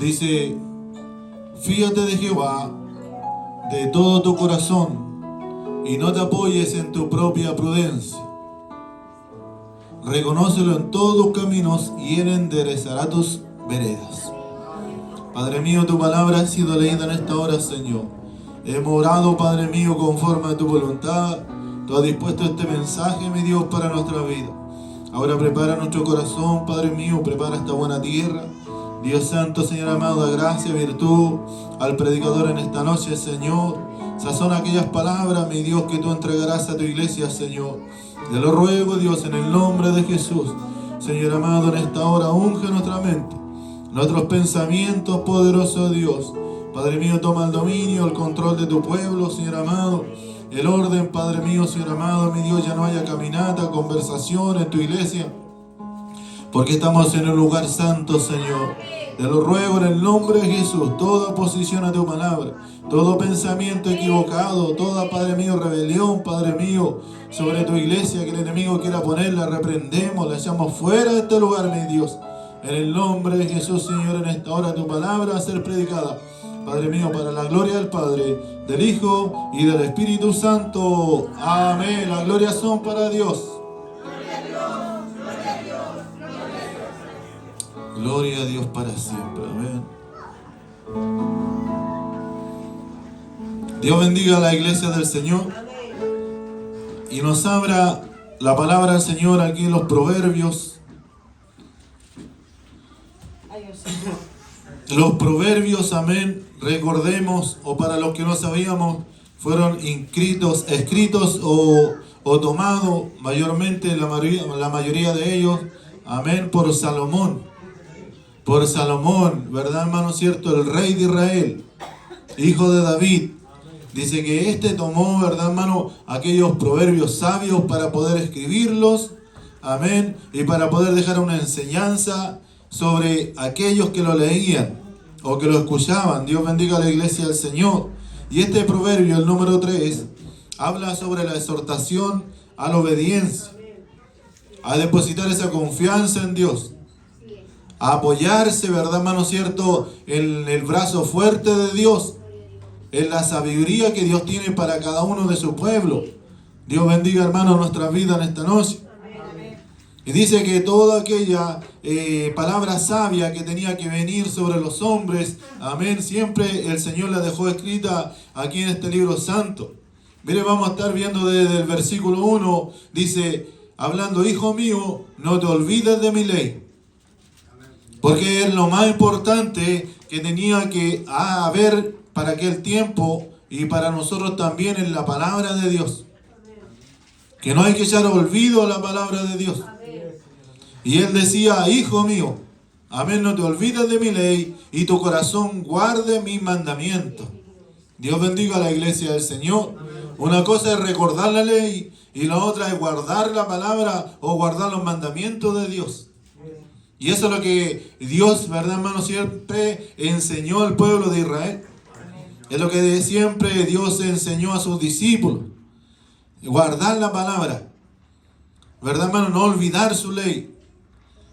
Dice, fíate de Jehová de todo tu corazón y no te apoyes en tu propia prudencia. Reconócelo en todos tus caminos y Él enderezará tus veredas. Padre mío, tu palabra ha sido leída en esta hora, Señor. Hemos orado, Padre mío, conforme a tu voluntad. Tú has dispuesto este mensaje, mi Dios, para nuestra vida. Ahora prepara nuestro corazón, Padre mío, prepara esta buena tierra. Dios santo, Señor amado, da gracia, virtud al predicador en esta noche, Señor. Sazona aquellas palabras, mi Dios, que tú entregarás a tu iglesia, Señor. Te lo ruego, Dios, en el nombre de Jesús. Señor amado, en esta hora unge nuestra mente, nuestros pensamientos, poderoso Dios. Padre mío, toma el dominio, el control de tu pueblo, Señor amado. El orden, Padre mío, Señor amado, mi Dios, ya no haya caminata, conversación en tu iglesia, porque estamos en un lugar santo, Señor. Te lo ruego en el nombre de Jesús. Toda oposición a tu palabra, todo pensamiento equivocado, toda, Padre mío, rebelión, Padre mío, sobre tu iglesia que el enemigo quiera ponerla, reprendemos, la echamos fuera de este lugar, mi Dios. En el nombre de Jesús, Señor, en esta hora tu palabra va a ser predicada, Padre mío, para la gloria del Padre, del Hijo y del Espíritu Santo. Amén. Las glorias son para Dios. Gloria a Dios para siempre. Amén. Dios bendiga a la iglesia del Señor y nos abra la palabra del Señor aquí en los Proverbios. Los Proverbios, amén, recordemos, o para los que no sabíamos, fueron escritos o tomados mayormente, la mayoría de ellos, amén, por Salomón. Por Salomón, ¿verdad, hermano? Cierto, el rey de Israel, hijo de David. Dice que tomó, ¿verdad, hermano?, aquellos proverbios sabios para poder escribirlos, amén, y para poder dejar una enseñanza sobre aquellos que lo leían o que lo escuchaban. Dios bendiga a la iglesia del Señor. Y este proverbio, el número 3, habla sobre la exhortación a la obediencia, a depositar esa confianza en Dios, a apoyarse, ¿verdad, hermano cierto?, en el brazo fuerte de Dios, en la sabiduría que Dios tiene para cada uno de su pueblo. Dios bendiga, hermano, nuestra vida en esta noche. Y dice que toda aquella palabra sabia que tenía que venir sobre los hombres, amén, siempre el Señor la dejó escrita aquí en este libro santo. Mire, vamos a estar viendo desde el versículo 1, dice, hablando, hijo mío, no te olvides de mi ley. Porque es lo más importante que tenía que haber para aquel tiempo y para nosotros también en la palabra de Dios. Que no hay que echar olvido a la palabra de Dios. Y él decía, hijo mío, amén, no te olvides de mi ley y tu corazón guarde mis mandamientos. Dios bendiga a la iglesia del Señor. Una cosa es recordar la ley y la otra es guardar la palabra o guardar los mandamientos de Dios. Y eso es lo que Dios, ¿verdad, hermano? Siempre enseñó al pueblo de Israel. Es lo que siempre Dios enseñó a sus discípulos. Guardar la palabra. ¿Verdad, hermano? No olvidar su ley.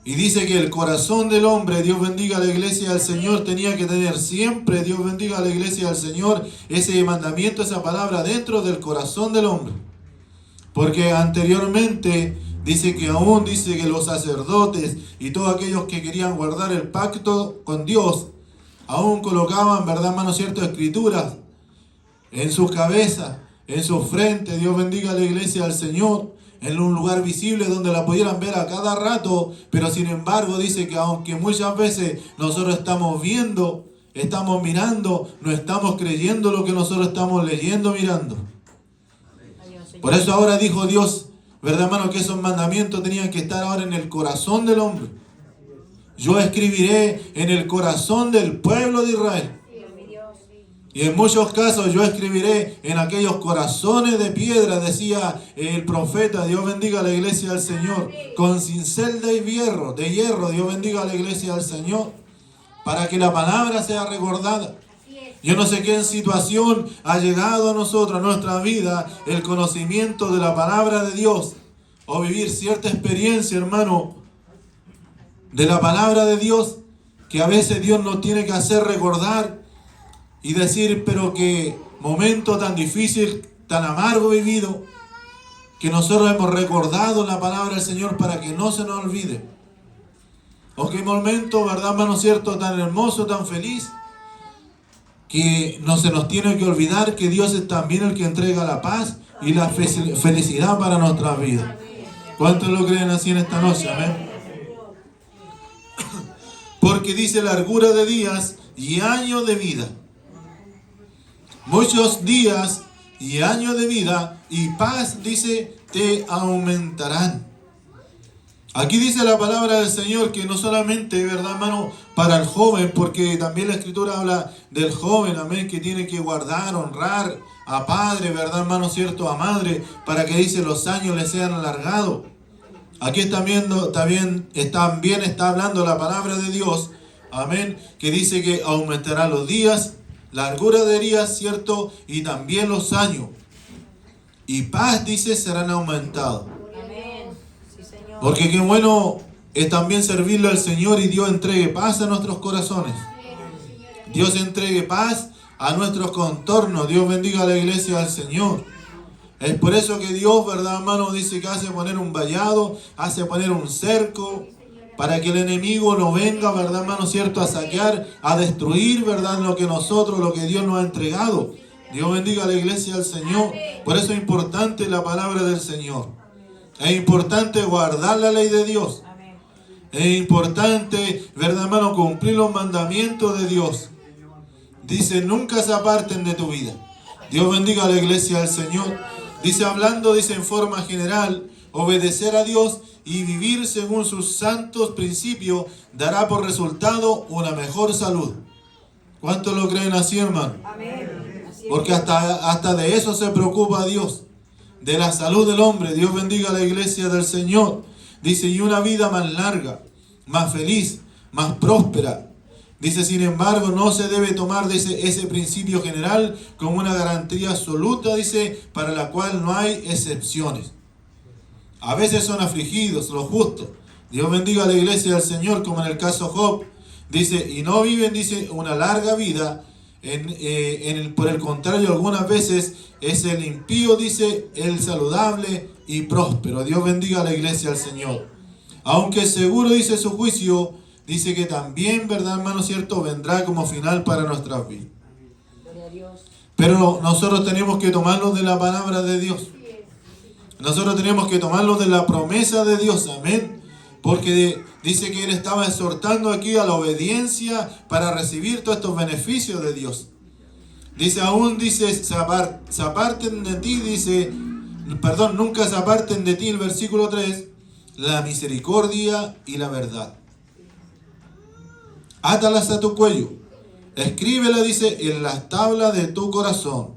Y dice que el corazón del hombre, Dios bendiga a la iglesia del Señor, tenía que tener siempre, Dios bendiga a la iglesia del Señor, ese mandamiento, esa palabra dentro del corazón del hombre. Porque anteriormente dice que los sacerdotes y todos aquellos que querían guardar el pacto con Dios, aún colocaban, ¿verdad, hermano cierto?, escrituras en sus cabezas, en su frente, Dios bendiga a la iglesia del Señor, en un lugar visible donde la pudieran ver a cada rato, pero sin embargo dice que aunque muchas veces nosotros estamos viendo, estamos mirando, no estamos creyendo lo que nosotros estamos leyendo, mirando. Por eso ahora dijo Dios, ¿verdad, hermano?, que esos mandamientos tenían que estar ahora en el corazón del hombre. Yo escribiré en el corazón del pueblo de Israel. Y en muchos casos yo escribiré en aquellos corazones de piedra, decía el profeta, Dios bendiga a la iglesia del Señor, con cincel de hierro, Dios bendiga a la iglesia del Señor, para que la palabra sea recordada. Yo no sé qué en situación ha llegado a nosotros, a nuestra vida, el conocimiento de la palabra de Dios, o vivir cierta experiencia, hermano, de la palabra de Dios, que a veces Dios nos tiene que hacer recordar y decir, pero qué momento tan difícil, tan amargo vivido, que nosotros hemos recordado la palabra del Señor para que no se nos olvide. O qué momento, ¿verdad, hermano cierto? Tan hermoso, tan feliz, que no se nos tiene que olvidar que Dios es también el que entrega la paz y la felicidad para nuestras vidas. ¿Cuántos lo creen así en esta noche? Amén. Porque dice largura de días y años de vida. Muchos días y años de vida y paz, dice, te aumentarán. Aquí dice la palabra del Señor que no solamente, ¿verdad, hermano? Para el joven, porque también la Escritura habla del joven, amén, que tiene que guardar, honrar a padre, ¿verdad, hermano? Cierto, a madre, para que dice los años le sean alargados. Aquí también está hablando la palabra de Dios, amén, que dice que aumentará los días, largura de días, ¿cierto? Y también los años. Y paz, dice, serán aumentados. Porque qué bueno es también servirle al Señor y Dios entregue paz a nuestros corazones. Dios entregue paz a nuestros contornos. Dios bendiga a la iglesia del Señor. Es por eso que Dios, ¿verdad, hermano? Dice que hace poner un vallado, hace poner un cerco, para que el enemigo no venga, ¿verdad, hermano? Cierto, a saquear, a destruir, ¿verdad? Lo que Dios nos ha entregado. Dios bendiga a la iglesia del Señor. Por eso es importante la palabra del Señor. Es importante guardar la ley de Dios. Es importante, ¿verdad, hermano? Cumplir los mandamientos de Dios. Dice, nunca se aparten de tu vida. Dios bendiga a la iglesia del Señor. Dice, hablando, dice en forma general, obedecer a Dios y vivir según sus santos principios dará por resultado una mejor salud. ¿Cuántos lo creen así, hermano? Porque hasta de eso se preocupa Dios. De la salud del hombre. Dios bendiga a la iglesia del Señor. Dice, y una vida más larga, más feliz, más próspera. Dice, sin embargo, no se debe tomar, dice, ese principio general como una garantía absoluta, dice, para la cual no hay excepciones. A veces son afligidos los justos. Dios bendiga a la iglesia del Señor, como en el caso Job. Dice, y no viven, dice, una larga vida. Por el contrario, algunas veces es el impío, dice, el saludable y próspero. Dios bendiga a la iglesia del Señor. Aunque seguro, dice, su juicio, dice que también, ¿verdad, hermano cierto? Vendrá como final para nuestras vidas. Pero nosotros tenemos que tomarnos de la palabra de Dios. Nosotros tenemos que tomarnos de la promesa de Dios. Amén. Porque dice que Él estaba exhortando aquí a la obediencia para recibir todos estos beneficios de Dios. Dice, aún dice, se aparten de ti, dice, nunca se aparten de ti, el versículo 3, la misericordia y la verdad. Átalas a tu cuello, escríbela, dice, en las tablas de tu corazón.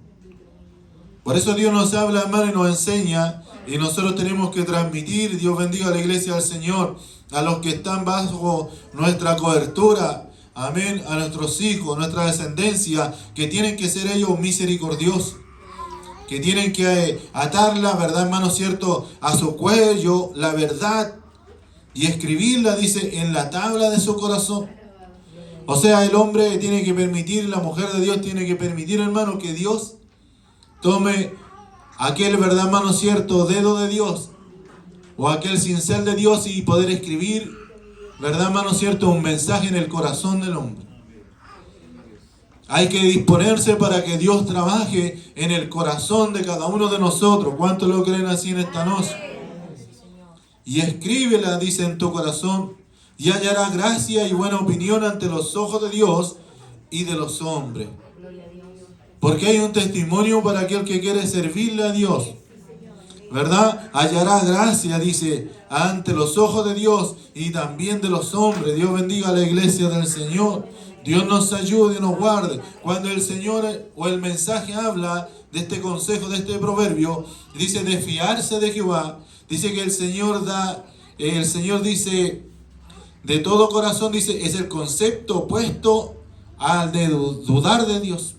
Por eso Dios nos habla, hermano, y nos enseña, y nosotros tenemos que transmitir, Dios bendiga a la iglesia del Señor, a los que están bajo nuestra cobertura, amén, a nuestros hijos, nuestra descendencia, que tienen que ser ellos misericordiosos, que tienen que atar la verdad, hermano cierto, a su cuello, la verdad, y escribirla, dice, en la tabla de su corazón. O sea, el hombre tiene que permitir, la mujer de Dios tiene que permitir, hermano, que Dios tome aquel, verdad, hermano cierto, dedo de Dios, o aquel cincel de Dios, y poder escribir, verdad, hermano cierto, un mensaje en el corazón del hombre. Hay que disponerse para que Dios trabaje en el corazón de cada uno de nosotros. ¿Cuántos lo creen así en esta noche? Y escríbela, dice, en tu corazón, y hallará gracia y buena opinión ante los ojos de Dios y de los hombres. Porque hay un testimonio para aquel que quiere servirle a Dios, ¿verdad? Hallará gracia, dice, ante los ojos de Dios y también de los hombres. Dios bendiga a la iglesia del Señor. Dios nos ayude y nos guarde. Cuando el Señor o el mensaje habla de este consejo, de este proverbio, dice de fiarse de Jehová. Dice que el Señor dice, de todo corazón, dice, es el concepto opuesto al de dudar de Dios.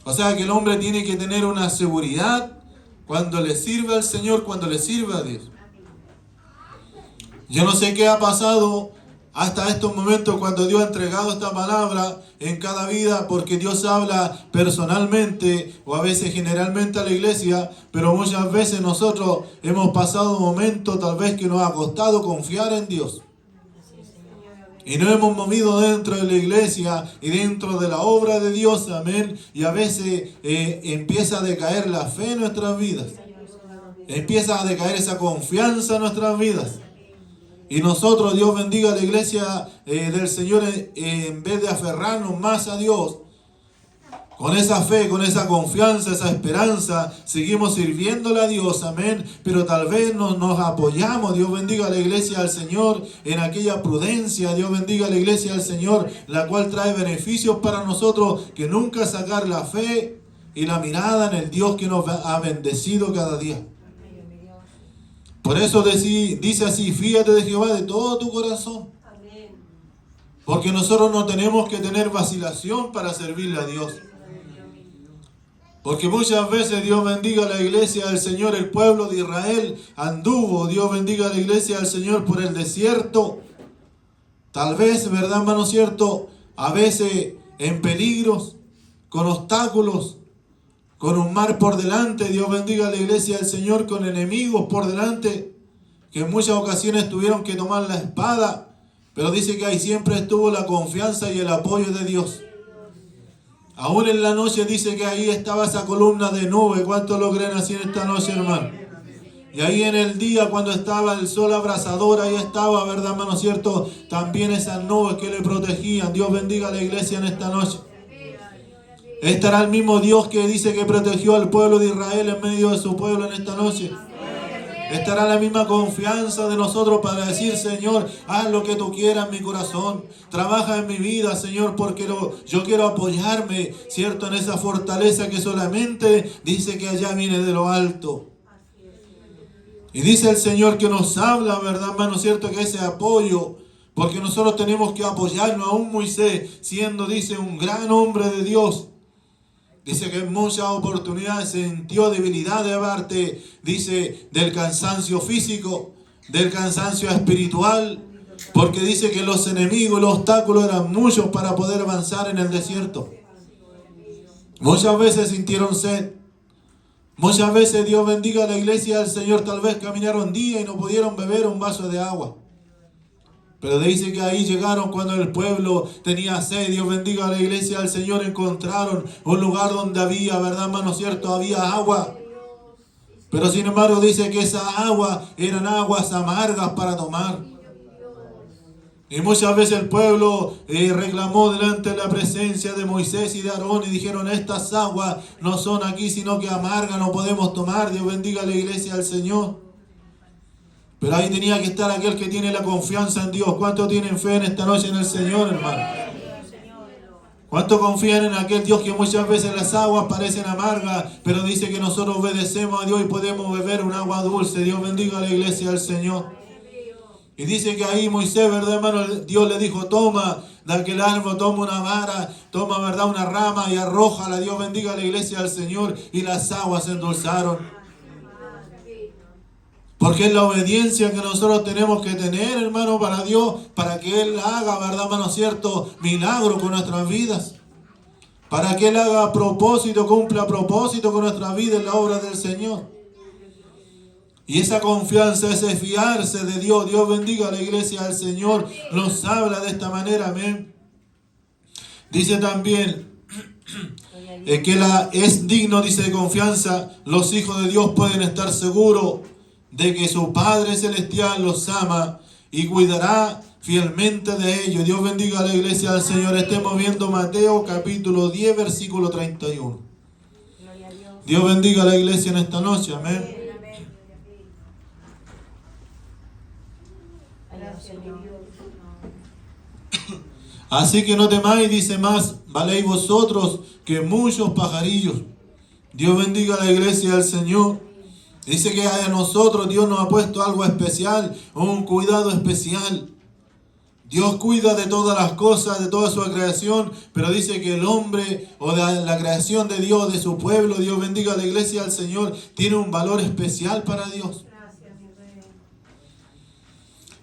O sea que el hombre tiene que tener una seguridad cuando le sirve al Señor, cuando le sirve a Dios. Yo no sé qué ha pasado hasta estos momentos cuando Dios ha entregado esta palabra en cada vida, porque Dios habla personalmente o a veces generalmente a la iglesia, pero muchas veces nosotros hemos pasado un momento tal vez que nos ha costado confiar en Dios. Y nos hemos movido dentro de la iglesia y dentro de la obra de Dios, amén. Y a veces empieza a decaer la fe en nuestras vidas. Empieza a decaer esa confianza en nuestras vidas. Y nosotros, Dios bendiga a la iglesia del Señor, en vez de aferrarnos más a Dios, con esa fe, con esa confianza, esa esperanza, seguimos sirviéndole a Dios, amén. Pero tal vez nos apoyamos, Dios bendiga a la iglesia del Señor, en aquella prudencia, Dios bendiga a la iglesia del Señor, la cual trae beneficios para nosotros, que nunca sacar la fe y la mirada en el Dios que nos ha bendecido cada día. Por eso dice así, fíjate de Jehová de todo tu corazón. Porque nosotros no tenemos que tener vacilación para servirle a Dios. Porque muchas veces, Dios bendiga a la iglesia del Señor, el pueblo de Israel anduvo, Dios bendiga a la iglesia del Señor, por el desierto. Tal vez, ¿verdad, hermano cierto? A veces en peligros, con obstáculos, con un mar por delante. Dios bendiga a la iglesia del Señor, con enemigos por delante, que en muchas ocasiones tuvieron que tomar la espada. Pero dice que ahí siempre estuvo la confianza y el apoyo de Dios. Aún en la noche dice que ahí estaba esa columna de nube. ¿Cuántos lo creen así en esta noche, hermano? Y ahí en el día, cuando estaba el sol abrasador, ahí estaba, ¿verdad, hermano cierto? También esas nubes que le protegían. Dios bendiga a la iglesia en esta noche. ¿Estará el mismo Dios que dice que protegió al pueblo de Israel en medio de su pueblo en esta noche? ¿Estará la misma confianza de nosotros para decir, Señor, haz lo que tú quieras en mi corazón? Trabaja en mi vida, Señor, porque yo quiero apoyarme, ¿cierto? En esa fortaleza que solamente dice que allá viene de lo alto. Y dice el Señor que nos habla, ¿verdad, hermano? ¿Cierto? Que ese apoyo, porque nosotros tenemos que apoyarnos. Aún Moisés, siendo, dice, un gran hombre de Dios, dice que en muchas oportunidades sintió debilidad de parte, dice, del cansancio físico, del cansancio espiritual, porque dice que los enemigos, los obstáculos eran muchos para poder avanzar en el desierto. Muchas veces sintieron sed. Muchas veces, Dios bendiga a la iglesia del Señor, tal vez caminaron día y no pudieron beber un vaso de agua. Pero dice que ahí llegaron cuando el pueblo tenía sed. Dios bendiga a la iglesia del Señor. Encontraron un lugar donde había, ¿verdad, hermano cierto? Había agua. Pero sin embargo dice que esa agua eran aguas amargas para tomar. Y muchas veces el pueblo reclamó delante de la presencia de Moisés y de Aarón y dijeron, estas aguas no son aquí sino que amargas, no podemos tomar. Dios bendiga a la iglesia del Señor. Pero ahí tenía que estar aquel que tiene la confianza en Dios. ¿Cuántos tienen fe en esta noche en el Señor, hermano? ¿Cuántos confían en aquel Dios que muchas veces las aguas parecen amargas, pero dice que nosotros obedecemos a Dios y podemos beber un agua dulce? Dios bendiga a la iglesia del Señor. Y dice que ahí Moisés, ¿verdad, hermano? Dios le dijo, toma de aquel árbol, toma una vara, toma, ¿verdad?, una rama y arrójala. Dios bendiga a la iglesia del Señor. Y las aguas se endulzaron. Porque es la obediencia que nosotros tenemos que tener, hermano, para Dios, para que Él haga, ¿verdad, hermano cierto?, milagro con nuestras vidas. Para que Él haga propósito, cumpla propósito con nuestra vida en la obra del Señor. Y esa confianza, ese fiarse de Dios. Dios bendiga a la iglesia del Señor. Nos habla de esta manera, amén. Dice también que es digno, dice, de confianza. Los hijos de Dios pueden estar seguros de que su Padre Celestial los ama y cuidará fielmente de ellos. Dios bendiga a la iglesia del Señor. Estemos viendo Mateo capítulo 10, versículo 31. Dios bendiga a la iglesia en esta noche. Amén. Así que no temáis, dice más, valéis vosotros que muchos pajarillos. Dios bendiga a la iglesia del Señor. Dice que a nosotros Dios nos ha puesto algo especial, un cuidado especial. Dios cuida de todas las cosas, de toda su creación, pero dice que el hombre o de la creación de Dios, de su pueblo, Dios bendiga a la iglesia del Señor, tiene un valor especial para Dios.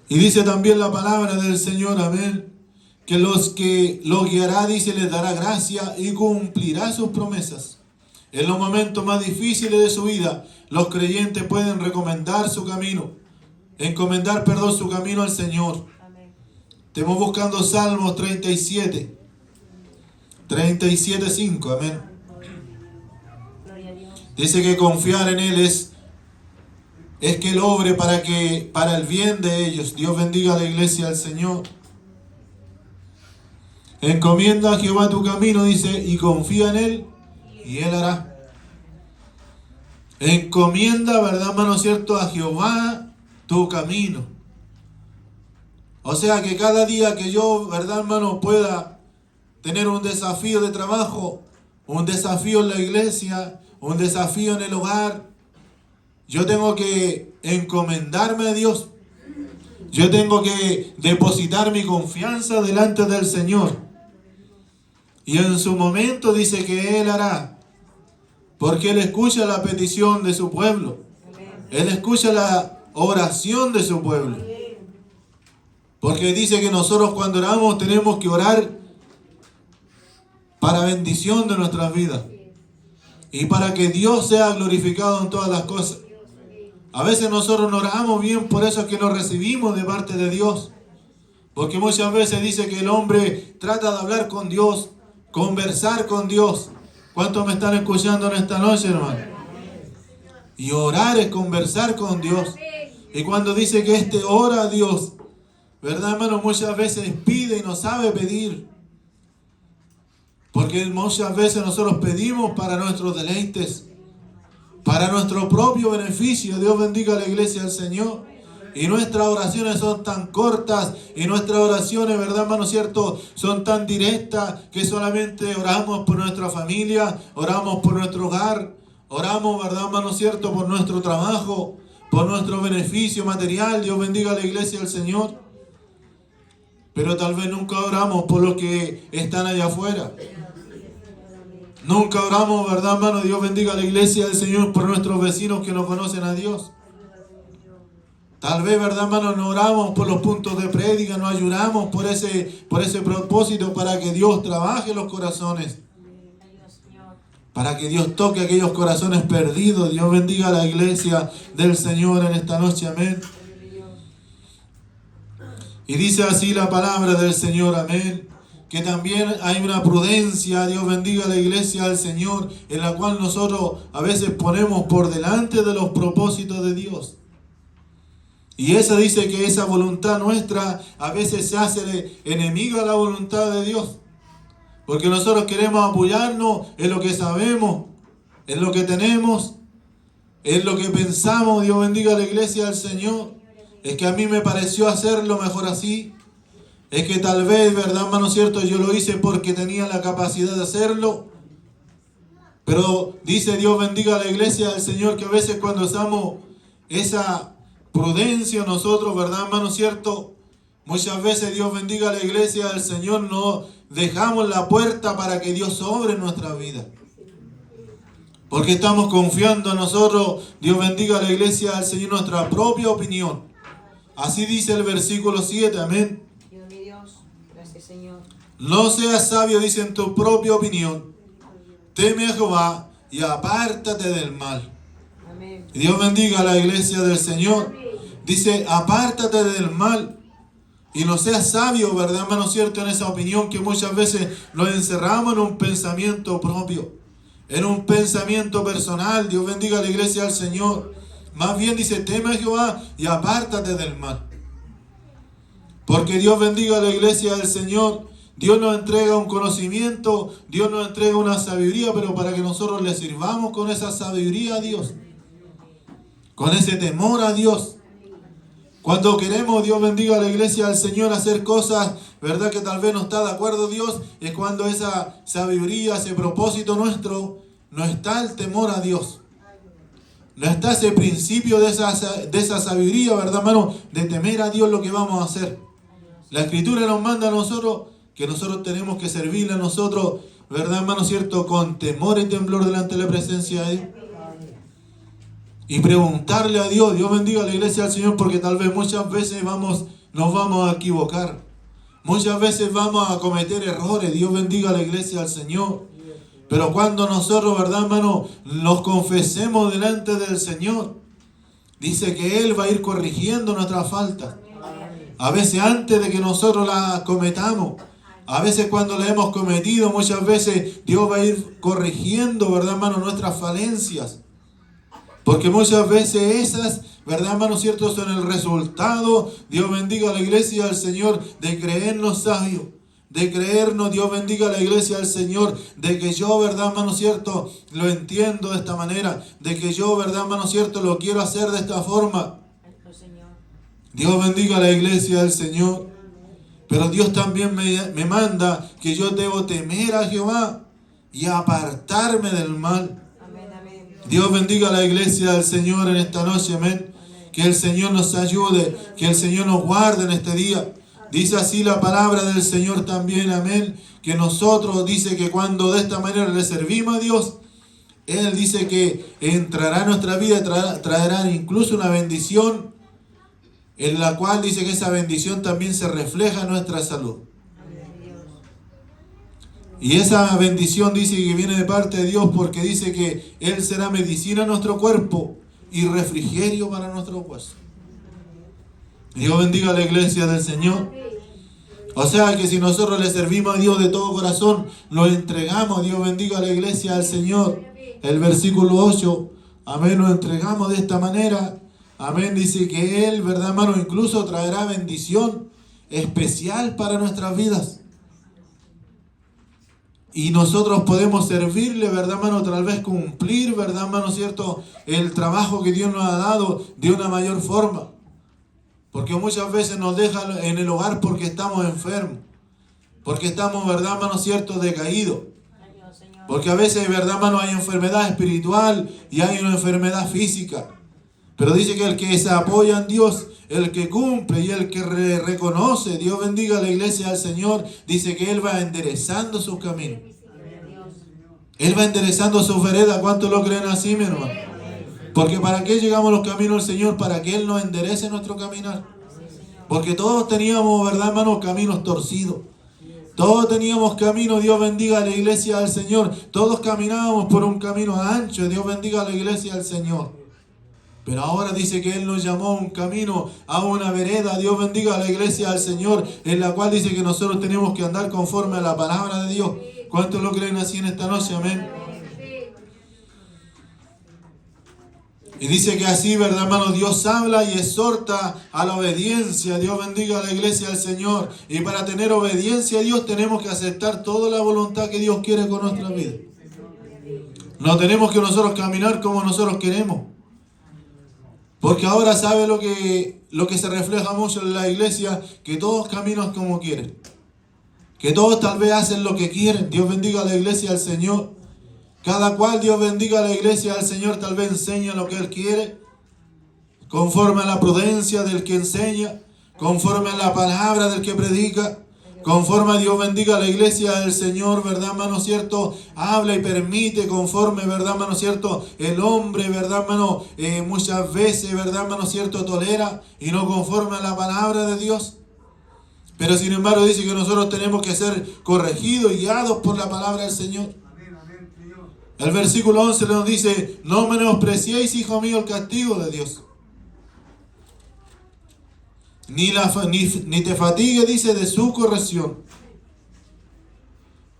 Y dice también la palabra del Señor, amén, que los guiará, dice, les dará gracia y cumplirá sus promesas. En los momentos más difíciles de su vida, los creyentes pueden recomendar su camino, encomendar, perdón, su camino al Señor. Estamos buscando Salmos 37, 5, amén. Dice que confiar en Él es que Él obre para el bien de ellos. Dios bendiga a la iglesia del Señor. Encomienda a Jehová tu camino, dice, y confía en Él, y Él hará. Encomienda, ¿verdad, hermano, cierto, a Jehová tu camino? O sea que cada día que yo, ¿verdad, hermano, pueda tener un desafío de trabajo, un desafío en la iglesia, un desafío en el hogar, yo tengo que encomendarme a Dios. Yo tengo que depositar mi confianza delante del Señor. Y en su momento dice que Él hará. Porque Él escucha la petición de su pueblo. Él escucha la oración de su pueblo. Porque dice que nosotros cuando oramos tenemos que orar para bendición de nuestras vidas. Y para que Dios sea glorificado en todas las cosas. A veces nosotros no oramos bien, por eso es que no recibimos de parte de Dios. Porque muchas veces dice que el hombre trata de hablar con Dios, conversar con Dios. ¿Cuántos me están escuchando en esta noche, hermano? Y orar es conversar con Dios. Y cuando dice que ora a Dios, ¿verdad, hermano? Muchas veces pide y no sabe pedir. Porque muchas veces nosotros pedimos para nuestros deleites, para nuestro propio beneficio. Dios bendiga a la iglesia del Señor. Y nuestras oraciones son tan cortas, y nuestras oraciones, ¿verdad, hermano, cierto?, son tan directas, que solamente oramos por nuestra familia, oramos por nuestro hogar, oramos, ¿verdad, hermano, cierto?, por nuestro trabajo, por nuestro beneficio material. Dios bendiga a la iglesia del Señor. Pero tal vez nunca oramos por los que están allá afuera. Nunca oramos, ¿verdad, hermano? Dios bendiga a la iglesia del Señor por nuestros vecinos que no conocen a Dios. Tal vez, ¿verdad, hermano? No oramos por los puntos de prédica, no ayudamos por ese propósito para que Dios trabaje los corazones. Para que Dios toque aquellos corazones perdidos. Dios bendiga a la iglesia del Señor en esta noche, amén. Y dice así la palabra del Señor, amén, que también hay una prudencia, Dios bendiga a la iglesia del Señor, en la cual nosotros a veces ponemos por delante de los propósitos de Dios. Y esa dice que esa voluntad nuestra a veces se hace enemiga a la voluntad de Dios. Porque nosotros queremos apoyarnos en lo que sabemos, en lo que tenemos, en lo que pensamos. Dios bendiga a la iglesia del Señor. Es que a mí me pareció hacerlo mejor así. Es que tal vez, ¿verdad, hermano, cierto? Yo lo hice porque tenía la capacidad de hacerlo. Pero dice Dios bendiga a la iglesia del Señor que a veces cuando usamos esa prudencia nosotros, ¿verdad, hermano, cierto? Muchas veces Dios bendiga a la iglesia del Señor, no dejamos la puerta para que Dios obre en nuestra vida. Porque estamos confiando en nosotros, Dios bendiga a la iglesia del Señor, nuestra propia opinión. Así dice el versículo 7, amén. Dios mi Dios, gracias Señor. No seas sabio, dice, en tu propia opinión. Teme a Jehová y apártate del mal. Amén. Y Dios bendiga a la iglesia del Señor. Dice, apártate del mal. Y no seas sabio, ¿verdad, hermano, cierto? En esa opinión que muchas veces nos encerramos en un pensamiento propio, en un pensamiento personal. Dios bendiga a la iglesia del Señor. Más bien dice, teme a Jehová y apártate del mal. Porque Dios bendiga a la iglesia del Señor. Dios nos entrega un conocimiento, Dios nos entrega una sabiduría, pero para que nosotros le sirvamos con esa sabiduría a Dios, con ese temor a Dios. Cuando queremos, Dios bendiga a la iglesia del Señor, hacer cosas, ¿verdad?, que tal vez no está de acuerdo Dios, es cuando esa sabiduría, ese propósito nuestro, no está el temor a Dios. No está ese principio de esa sabiduría, ¿verdad, hermano? De temer a Dios lo que vamos a hacer. La Escritura nos manda a nosotros que nosotros tenemos que servirle a nosotros, ¿verdad, hermano, cierto? Con temor y temblor delante de la presencia de Dios. Y preguntarle a Dios, Dios bendiga a la iglesia del Señor, porque tal vez muchas veces vamos nos vamos a equivocar. Muchas veces vamos a cometer errores. Dios bendiga a la iglesia del Señor. Pero cuando nosotros, ¿verdad, hermano?, nos confesemos delante del Señor, dice que Él va a ir corrigiendo nuestras faltas. A veces antes de que nosotros las cometamos, a veces cuando la hemos cometido, muchas veces Dios va a ir corrigiendo, ¿verdad, hermano?, nuestras falencias. Porque muchas veces esas, ¿verdad, hermano, cierto?, son el resultado, Dios bendiga a la iglesia del Señor, de creernos sabios. De creernos, Dios bendiga a la iglesia del Señor, de que yo, verdad, hermano cierto, lo entiendo de esta manera, de que yo, verdad, hermano cierto, lo quiero hacer de esta forma. Dios bendiga a la iglesia del Señor. Pero Dios también me manda que yo debo temer a Jehová y apartarme del mal. Dios bendiga a la iglesia del Señor en esta noche, amén. Que el Señor nos ayude, que el Señor nos guarde en este día. Dice así la palabra del Señor también, amén, que nosotros, dice que cuando de esta manera le servimos a Dios, Él dice que entrará en nuestra vida, traerá incluso una bendición, en la cual dice que esa bendición también se refleja en nuestra salud. Y esa bendición dice que viene de parte de Dios, porque dice que Él será medicina a nuestro cuerpo y refrigerio para nuestros huesos. Dios bendiga a la iglesia del Señor. O sea que si nosotros le servimos a Dios de todo corazón, lo entregamos, Dios bendiga a la iglesia del Señor. El versículo 8, amén, lo entregamos de esta manera. Amén, dice que Él, verdad, hermano, incluso traerá bendición especial para nuestras vidas. Y nosotros podemos servirle, verdad, hermano, tal vez cumplir, verdad, hermano, cierto, el trabajo que Dios nos ha dado de una mayor forma. Porque muchas veces nos dejan en el hogar porque estamos enfermos. Porque estamos, verdad, hermano, cierto, decaídos. Porque a veces, verdad, hermano, hay enfermedad espiritual y hay una enfermedad física. Pero dice que el que se apoya en Dios, el que cumple y el que reconoce, Dios bendiga a la iglesia del Señor, dice que Él va enderezando sus caminos. Él va enderezando sus veredas. ¿Cuántos lo creen así, mi hermano? Porque ¿para qué llegamos a los caminos del Señor? Para que Él nos enderece nuestro caminar. Porque todos teníamos, verdad, hermanos, caminos torcidos. Todos teníamos caminos, Dios bendiga a la iglesia del Señor. Todos caminábamos por un camino ancho, Dios bendiga a la iglesia del Señor. Pero ahora dice que Él nos llamó a un camino, a una vereda, Dios bendiga a la iglesia del Señor, en la cual dice que nosotros tenemos que andar conforme a la palabra de Dios. ¿Cuántos lo creen así en esta noche? Amén. Y dice que así, verdad, hermano, Dios habla y exhorta a la obediencia. Dios bendiga a la iglesia del Señor. Y para tener obediencia a Dios tenemos que aceptar toda la voluntad que Dios quiere con nuestra vida. No tenemos que nosotros caminar como nosotros queremos. Porque ahora sabe lo que se refleja mucho en la iglesia, que todos caminan como quieren. Que todos tal vez hacen lo que quieren. Dios bendiga a la iglesia del Señor. Cada cual, Dios bendiga a la iglesia del Señor, tal vez enseña lo que Él quiere, conforme a la prudencia del que enseña, conforme a la palabra del que predica, conforme a Dios bendiga a la iglesia del Señor, verdad, hermano, cierto, habla y permite, conforme, verdad, hermano, cierto, el hombre, verdad, hermano, muchas veces, verdad, hermano, cierto, tolera y no conforme a la palabra de Dios. Pero sin embargo dice que nosotros tenemos que ser corregidos y guiados por la palabra del Señor. El versículo 11 nos dice: no menospreciéis, hijo mío, el castigo de Dios. Ni te fatigue, dice, de su corrección.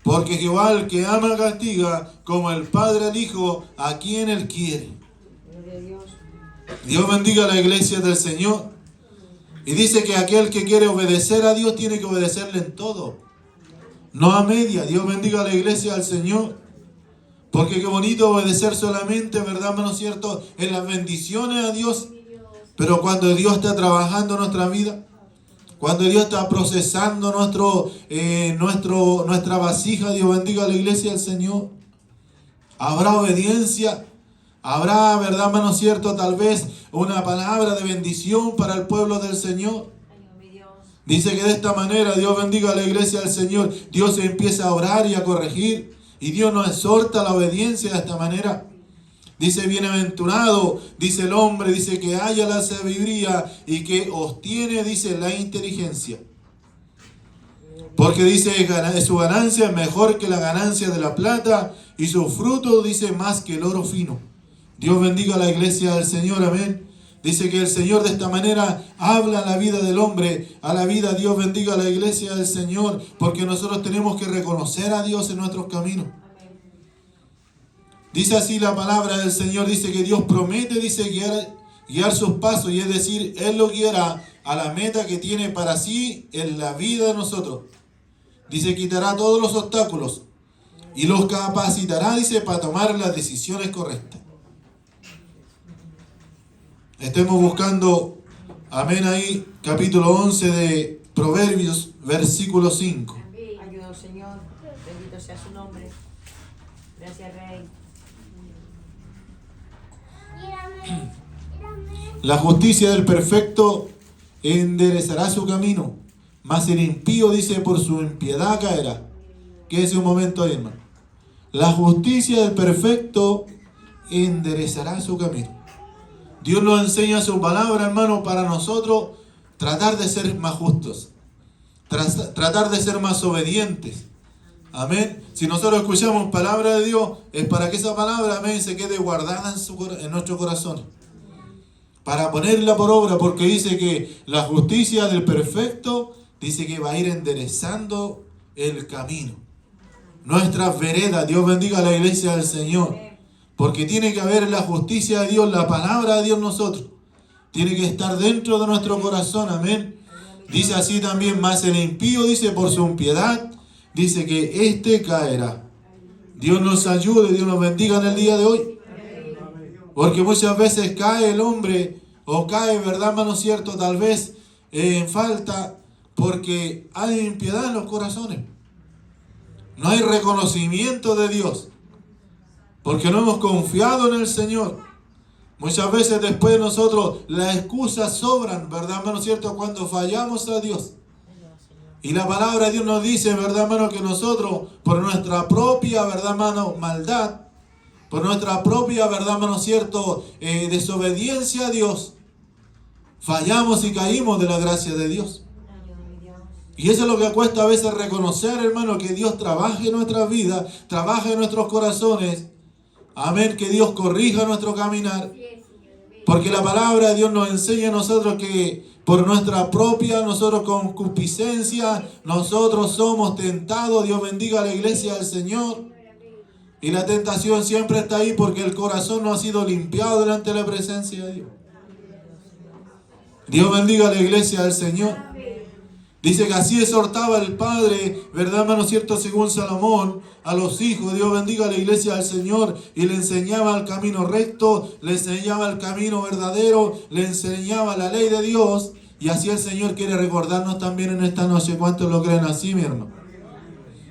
Porque Jehová al que ama castiga, como el Padre al Hijo, a quien Él quiere. Dios bendiga a la iglesia del Señor. Y dice que aquel que quiere obedecer a Dios tiene que obedecerle en todo. No a media. Dios bendiga a la iglesia del Señor. Porque qué bonito obedecer solamente, ¿verdad, hermano cierto?, en las bendiciones a Dios. Pero cuando Dios está trabajando en nuestra vida, cuando Dios está procesando nuestra vasija, Dios bendiga a la iglesia del Señor, habrá obediencia, habrá, ¿verdad, hermano cierto?, tal vez una palabra de bendición para el pueblo del Señor. Dice que de esta manera, Dios bendiga a la iglesia del Señor, Dios empieza a orar y a corregir. Y Dios nos exhorta a la obediencia de esta manera. Dice, bienaventurado, dice el hombre, dice que haya la sabiduría y que obtiene, dice, la inteligencia. Porque dice, su ganancia es mejor que la ganancia de la plata y su fruto, dice, más que el oro fino. Dios bendiga a la iglesia del Señor, amén. Dice que el Señor de esta manera habla a la vida del hombre, a la vida. Dios bendiga a la iglesia del Señor, porque nosotros tenemos que reconocer a Dios en nuestros caminos. Dice así la palabra del Señor, dice que Dios promete, dice, guiar sus pasos, y es decir, Él lo guiará a la meta que tiene para sí en la vida de nosotros. Dice, quitará todos los obstáculos y los capacitará, dice, para tomar las decisiones correctas. Estemos buscando, amén, ahí, capítulo 11 de Proverbios, versículo 5. Ayúdanos, Señor. Bendito sea su nombre. Gracias, Rey. La justicia del perfecto enderezará su camino, mas el impío, dice, por su impiedad caerá. Quédese un momento ahí, hermano. La justicia del perfecto enderezará su camino. Dios nos enseña su palabra, hermano, para nosotros tratar de ser más justos, tratar de ser más obedientes. Amén. Si nosotros escuchamos palabra de Dios, es para que esa palabra, amén, se quede guardada en nuestro corazón. Para ponerla por obra, porque dice que la justicia del perfecto, dice que va a ir enderezando el camino. Nuestras veredas. Dios bendiga a la iglesia del Señor. Porque tiene que haber la justicia de Dios, la palabra de Dios en nosotros. Tiene que estar dentro de nuestro corazón, amén. Dice así también, más el impío, dice, por su impiedad, dice que éste caerá. Dios nos ayude, Dios nos bendiga en el día de hoy. Porque muchas veces cae el hombre, o cae, ¿verdad, hermano cierto? Tal vez en falta, porque hay impiedad en los corazones. No hay reconocimiento de Dios. Porque no hemos confiado en el Señor. Muchas veces después nosotros las excusas sobran, ¿verdad, hermano cierto? Cuando fallamos a Dios. Y la palabra de Dios nos dice, ¿verdad, hermano? Que nosotros, por nuestra propia, ¿verdad, hermano? Maldad, por nuestra propia, ¿verdad, hermano cierto? Desobediencia a Dios, fallamos y caímos de la gracia de Dios. Y eso es lo que cuesta a veces reconocer, hermano, que Dios trabaje en nuestras vidas, trabaje en nuestros corazones. Amén, que Dios corrija nuestro caminar. Porque la palabra de Dios nos enseña a nosotros que por nuestra propia, nosotros concupiscencia, nosotros somos tentados. Dios bendiga a la iglesia del Señor. Y la tentación siempre está ahí porque el corazón no ha sido limpiado delante de la presencia de Dios. Dios bendiga a la iglesia del Señor. Dice que así exhortaba el Padre, ¿verdad, hermano cierto? Según Salomón, a los hijos. Dios bendiga a la iglesia del Señor. Y le enseñaba el camino recto, le enseñaba el camino verdadero, le enseñaba la ley de Dios. Y así el Señor quiere recordarnos también en esta noche. ¿Cuántos lo creen así, mi hermano?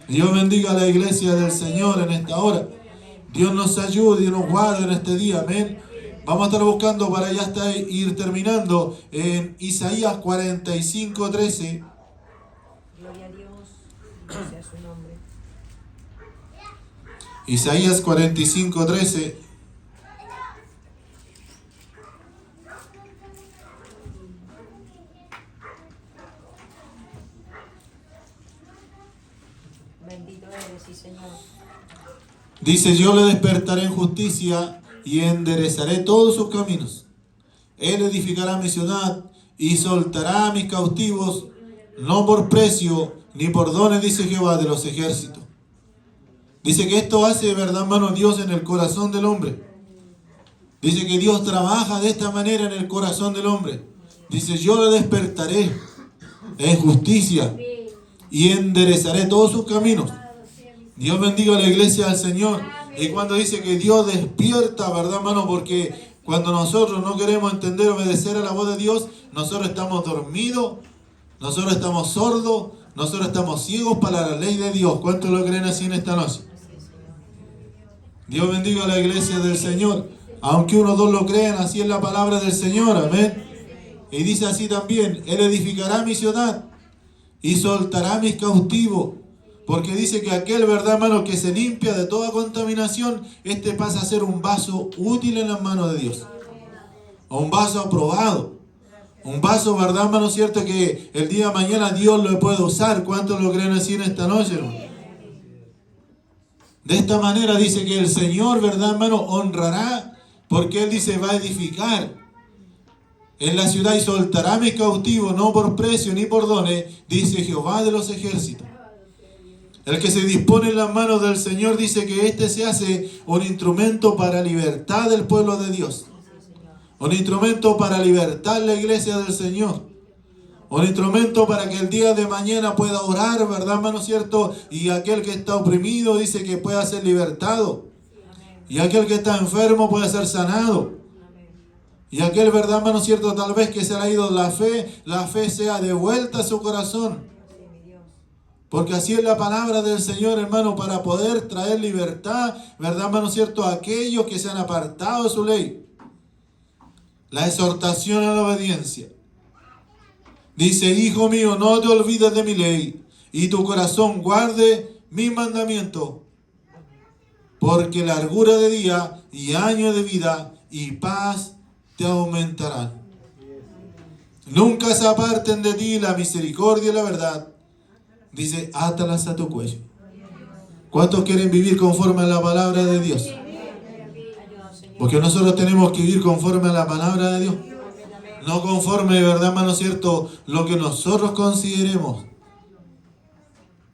Dios bendiga a la iglesia del Señor en esta hora. Dios nos ayude y nos guarde en este día. Amén. Vamos a estar buscando para ya ir terminando en Isaías 45:13. Gloria a Dios. Bendito sea su nombre. Isaías 45:13. Bendito eres, sí, Señor. Dice, yo le despertaré en justicia y enderezaré todos sus caminos. Él edificará mi ciudad y soltará a mis cautivos, no por precio ni por dones, dice Jehová de los ejércitos. Dice que esto hace, ¿verdad, hermano, Dios en el corazón del hombre? Dice que Dios trabaja de esta manera en el corazón del hombre. Dice, yo le despertaré en justicia y enderezaré todos sus caminos. Dios bendiga a la iglesia del Señor. Y cuando dice que Dios despierta, ¿verdad, hermano? Porque cuando nosotros no queremos entender, obedecer a la voz de Dios, nosotros estamos dormidos, nosotros estamos sordos, nosotros estamos ciegos para la ley de Dios. ¿Cuántos lo creen así en esta noche? Dios bendiga a la iglesia del Señor. Aunque uno o dos lo crean, así es la palabra del Señor. Amén. Y dice así también, Él edificará mi ciudad y soltará mis cautivos, Porque dice que aquel, ¿verdad, hermano?, que se limpia de toda contaminación, este pasa a ser un vaso útil en las manos de Dios. O un vaso aprobado. Un vaso, ¿verdad, hermano?, cierto, que el día de mañana Dios lo puede usar. ¿Cuántos lo creen así en esta noche, hermano? De esta manera dice que el Señor, ¿verdad, hermano?, honrará, porque Él dice, va a edificar en la ciudad y soltará a mis cautivos, no por precio ni por dones, dice Jehová de los ejércitos. El que se dispone en las manos del Señor dice que este se hace un instrumento para libertad del pueblo de Dios. Un instrumento para libertar la iglesia del Señor. Un instrumento para que el día de mañana pueda orar, ¿verdad, hermano, cierto? Y aquel que está oprimido dice que pueda ser libertado. Y aquel que está enfermo puede ser sanado. Y aquel, ¿verdad, hermano, cierto? Tal vez que se le ha ido la fe sea devuelta a su corazón. Porque así es la palabra del Señor, hermano, para poder traer libertad, ¿verdad, hermano, cierto? A aquellos que se han apartado de su ley. La exhortación a la obediencia. Dice, hijo mío, no te olvides de mi ley, y tu corazón guarde mis mandamientos, porque largura de día y años de vida y paz te aumentarán. Nunca se aparten de ti la misericordia y la verdad. Dice, átalas a tu cuello. ¿Cuántos quieren vivir conforme a la palabra de Dios? Porque nosotros tenemos que vivir conforme a la palabra de Dios. No conforme, ¿verdad, hermano, cierto? Lo que nosotros consideremos.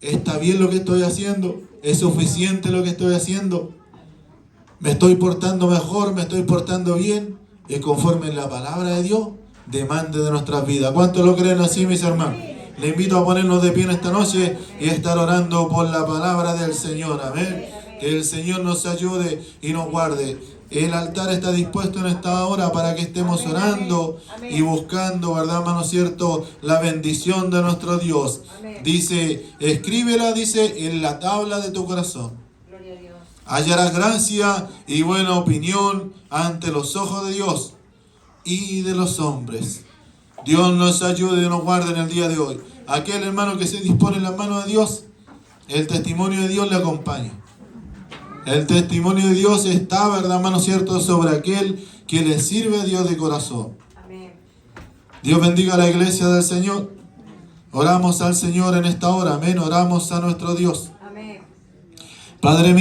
¿Está bien lo que estoy haciendo? ¿Es suficiente lo que estoy haciendo? ¿Me estoy portando mejor? ¿Me estoy portando bien? ¿Es conforme a la palabra de Dios? Demande de nuestras vidas. ¿Cuántos lo creen así, mis hermanos? Le invito a ponernos de pie en esta noche y a estar orando por la palabra del Señor. Amén. Que el Señor nos ayude y nos guarde. El altar está dispuesto en esta hora para que estemos orando y buscando, ¿verdad, hermano, cierto? La bendición de nuestro Dios. Dice, escríbela, dice, en la tabla de tu corazón. Hallarás gracia y buena opinión ante los ojos de Dios y de los hombres. Dios nos ayude y nos guarde en el día de hoy. Aquel hermano que se dispone en las manos de Dios, el testimonio de Dios le acompaña. El testimonio de Dios está, ¿verdad, hermano, cierto?, sobre aquel que le sirve a Dios de corazón. Amén. Dios bendiga a la iglesia del Señor. Oramos al Señor en esta hora. Amén. Oramos a nuestro Dios. Amén. Padre mío.